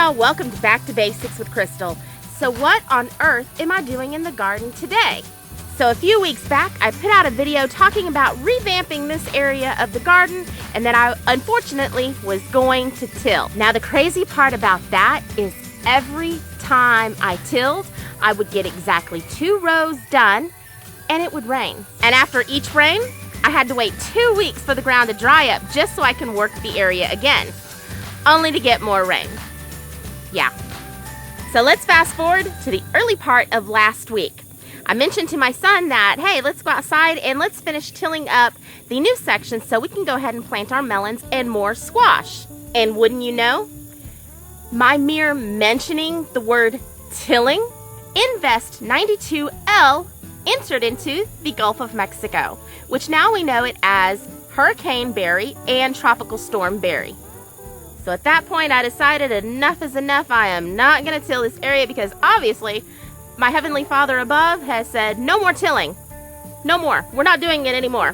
y'all, welcome to Back to Basics with Krystal. So what on earth am I doing in the garden today? So a few weeks back, I put out a video talking about revamping this area of the garden and that I unfortunately was going to till. Now the crazy part about that is every time I tilled, I would get exactly 2 rows done and it would rain. And after each rain, I had to wait 2 weeks for the ground to dry up just so I can work the area again, only to get more rain. Yeah. So let's fast forward to the early part of last week. I mentioned to my son that, hey, let's go outside and let's finish tilling up the new section so we can go ahead and plant our melons and more squash. And wouldn't you know, my mere mentioning the word tilling, Invest 92L entered into the Gulf of Mexico, which now we know it as Hurricane Barry and Tropical Storm Barry. So at that point, I decided enough is enough. I am not going to till this area because obviously my Heavenly Father above has said no more tilling. No more. We're not doing it anymore.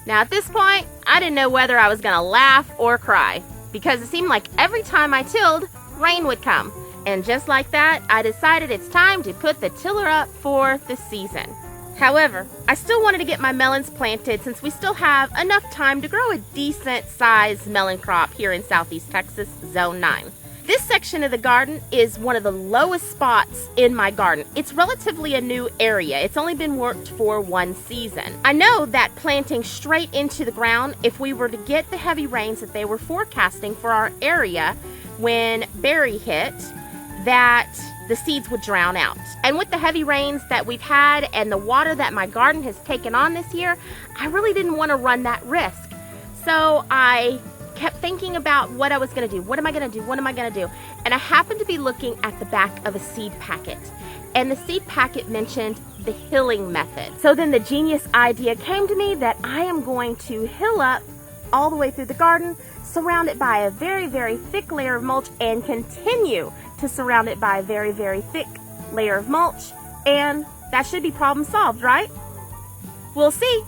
Now at this point, I didn't know whether I was going to laugh or cry because it seemed like every time I tilled, rain would come. And just like that, I decided it's time to put the tiller up for the season. However, I still wanted to get my melons planted since we still have enough time to grow a decent sized melon crop here in Southeast Texas, Zone 9. This section of the garden is one of the lowest spots in my garden. It's relatively a new area. It's only been worked for 1 season. I know that planting straight into the ground, if we were to get the heavy rains that they were forecasting for our area when Barry hit, that the seeds would drown out. And with the heavy rains that we've had and the water that my garden has taken on this year, I really didn't want to run that risk. So I kept thinking about what I was going to do. What am I going to do? What am I going to do? And I happened to be looking at the back of a seed packet. And the seed packet mentioned the hilling method. So then the genius idea came to me that I am going to hill up all the way through the garden, surround it by a very, very thick layer of mulch, and continue to surround it by a very, very thick layer of mulch, and that should be problem solved, right? We'll see.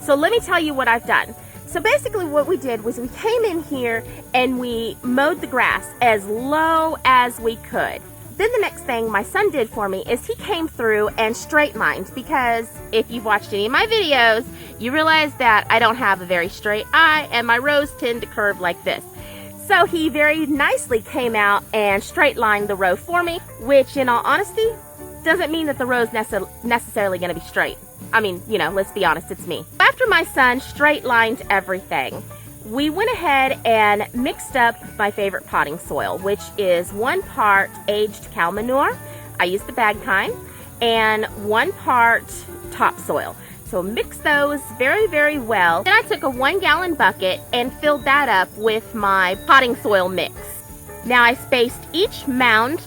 So let me tell you what I've done. So basically what we did was we came in here and we mowed the grass as low as we could. Then the next thing my son did for me is he came through and straight lined, because if you've watched any of my videos, you realize that I don't have a very straight eye and my rows tend to curve like this. So he very nicely came out and straight lined the row for me, which in all honesty, doesn't mean that the row's necessarily going to be straight. I mean, you know, let's be honest, it's me. After my son straight lined everything, we went ahead and mixed up my favorite potting soil, which is 1 part aged cow manure, I used the bag kind, and 1 part topsoil. So mix those very, very well. Then I took a 1-gallon bucket and filled that up with my potting soil mix. Now I spaced each mound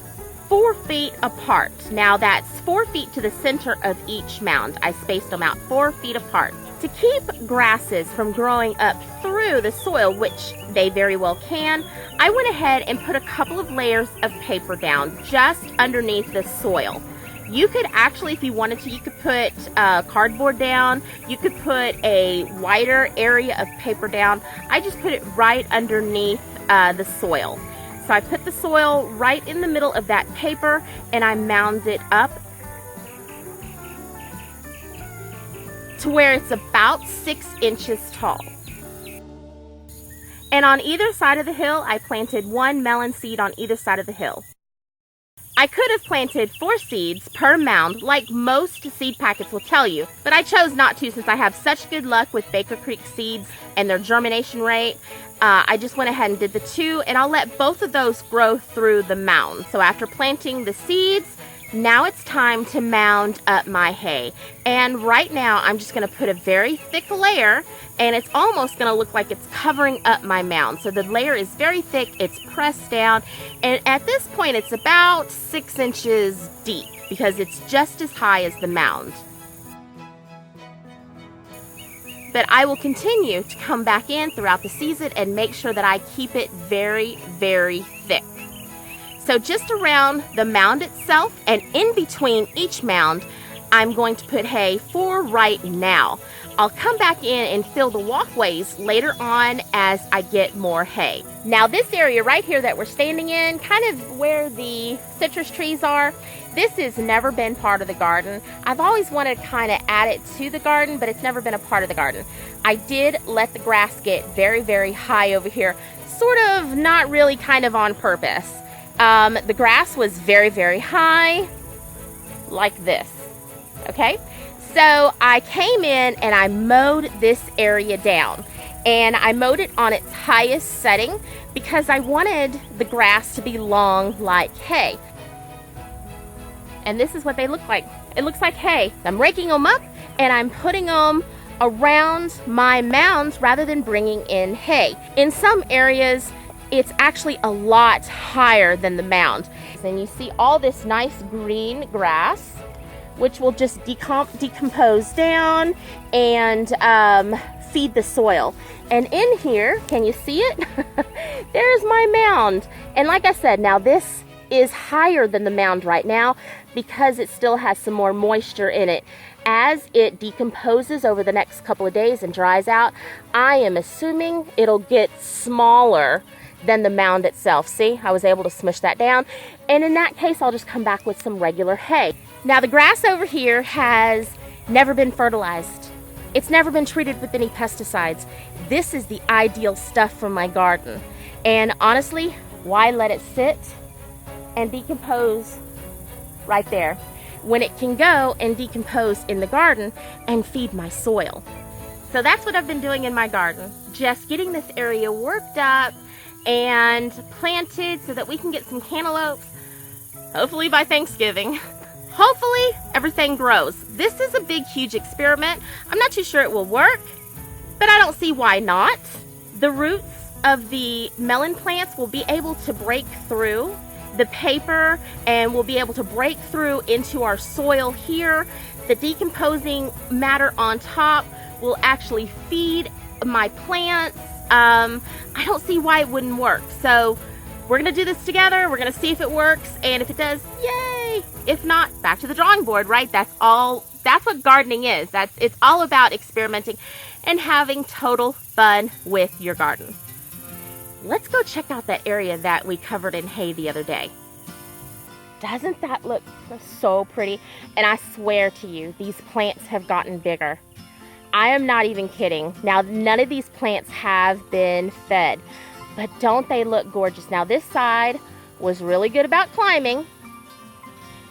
4 feet apart. Now that's 4 feet to the center of each mound. I spaced them out 4 feet apart. To keep grasses from growing up through the soil, which they very well can, I went ahead and put a couple of layers of paper down just underneath the soil. You could actually, if you wanted to, you could put cardboard down. You could put a wider area of paper down. I just put it right underneath the soil. So I put the soil right in the middle of that paper and I mounded it up to where it's about 6 inches tall. And on either side of the hill, I planted 1 melon seed on either side of the hill. I could have planted 4 seeds per mound like most seed packets will tell you, but I chose not to since I have such good luck with Baker Creek seeds and their germination rate. I just went ahead and did the 2, and I'll let both of those grow through the mound. So after planting the seeds, now it's time to mound up my hay. And right now I'm just going to put a very thick layer, and it's almost going to look like it's covering up my mound. So the layer is very thick, it's pressed down, and at this point it's about 6 inches deep because it's just as high as the mound. But I will continue to come back in throughout the season and make sure that I keep it very, very thick. So just around the mound itself and in between each mound, I'm going to put hay for right now. I'll come back in and fill the walkways later on as I get more hay. Now this area right here that we're standing in, kind of where the citrus trees are, this has never been part of the garden. I've always wanted to kind of add it to the garden, but it's never been a part of the garden. I did let the grass get very, very high over here, sort of not really, kind of on purpose. The grass was very, very high, like this, okay? So I came in and I mowed this area down, and I mowed it on its highest setting because I wanted the grass to be long like hay. And this is what they look like. It looks like hay. I'm raking them up and I'm putting them around my mounds rather than bringing in hay. In some areas, it's actually a lot higher than the mound. And you see all this nice green grass, which will just decompose down and feed the soil. And in here, can you see it? There's my mound. And like I said, now this is higher than the mound right now because it still has some more moisture in it. As it decomposes over the next couple of days and dries out, I am assuming it'll get smaller than the mound itself. See, I was able to smush that down. And in that case, I'll just come back with some regular hay. Now the grass over here has never been fertilized. It's never been treated with any pesticides. This is the ideal stuff for my garden. And honestly, why let it sit and decompose right there when it can go and decompose in the garden and feed my soil? So that's what I've been doing in my garden, just getting this area worked up and planted so that we can get some cantaloupes, hopefully by Thanksgiving. Hopefully everything grows. This is a big, huge experiment. I'm not too sure it will work, but I don't see why not. The roots of the melon plants will be able to break through the paper and we'll be able to break through into our soil here. The decomposing matter on top will actually feed my plants. I don't see why it wouldn't work. So we're gonna do this together. We're gonna see if it works, and if it does, yay! If not, back to the drawing board, right? That's what gardening is. It's all about experimenting and having total fun with your garden. Let's go check out that area that we covered in hay the other day. Doesn't that look so pretty? And I swear to you, these plants have gotten bigger. I am not even kidding. Now, none of these plants have been fed, but don't they look gorgeous? Now, this side was really good about climbing.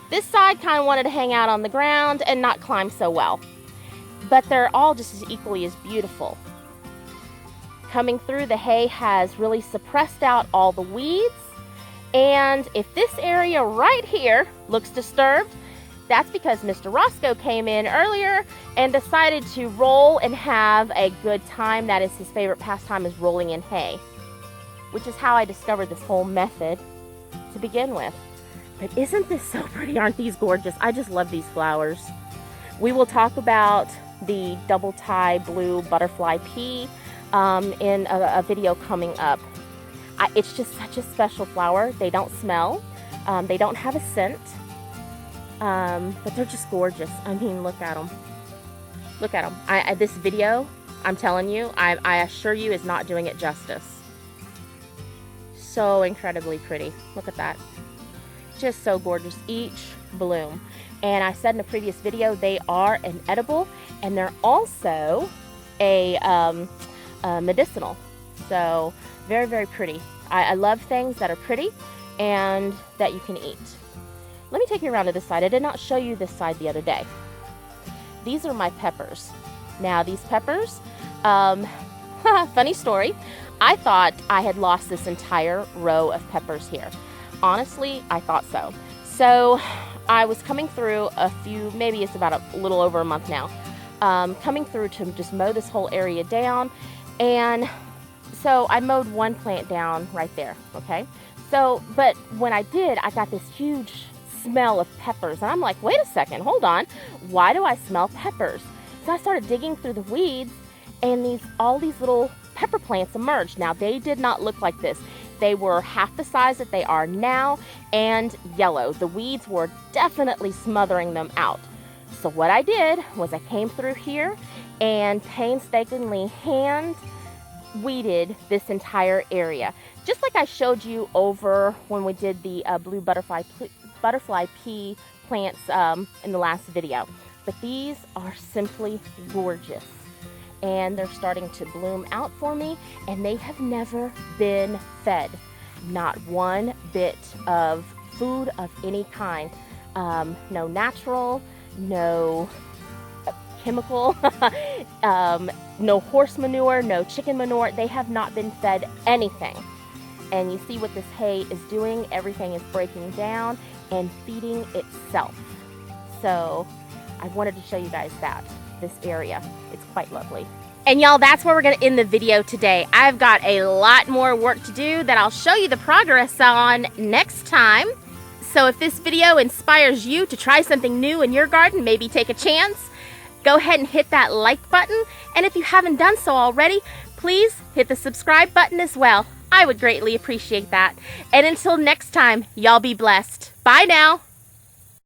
This side kind of wanted to hang out on the ground and not climb so well, but they're all just as equally as beautiful. Coming through, the hay has really suppressed out all the weeds, and if this area right here looks disturbed, that's because Mr. Roscoe came in earlier and decided to roll and have a good time. That is his favorite pastime, is rolling in hay, which is how I discovered this whole method to begin with. But isn't this so pretty? Aren't these gorgeous? I just love these flowers. We will talk about the double tie blue butterfly pea in a video coming up. It's just such a special flower. They don't smell. They don't have a scent. But they're just gorgeous. I mean, look at them. Look at them. This video, I'm telling you, I assure you, is not doing it justice. So incredibly pretty. Look at that. Just so gorgeous, each bloom. And I said in a previous video, they are an edible, and they're also a medicinal. So very, very pretty. I love things that are pretty and that you can eat. Let me take you around to this side. I did not show you this side the other day. These are my peppers. Now these peppers, funny story, I thought I had lost this entire row of peppers here. Honestly, I thought so. So I was coming through maybe it's about a little over a month now, coming through to just mow this whole area down. And so I mowed one plant down right there, okay? So, but when I did, I got this huge smell of peppers, and I'm like, wait a second, hold on, why do I smell peppers? So I started digging through the weeds, and all these little pepper plants emerged. Now they did not look like this. They were half the size that they are now and yellow. The weeds were definitely smothering them out. So what I did was I came through here and painstakingly hand weeded this entire area. Just like I showed you over when we did the blue butterfly pea plants in the last video. But these are simply gorgeous. And they're starting to bloom out for me, and they have never been fed. Not one bit of food of any kind. No natural, no chemical, no horse manure, no chicken manure. They have not been fed anything. And you see what this hay is doing. Everything is breaking down and feeding itself. So I wanted to show you guys this area. It's quite lovely. And y'all, that's where we're going to end the video today. I've got a lot more work to do that I'll show you the progress on next time. So if this video inspires you to try something new in your garden, maybe take a chance, go ahead and hit that like button. And if you haven't done so already, please hit the subscribe button as well. I would greatly appreciate that. And until next time, y'all be blessed. Bye now.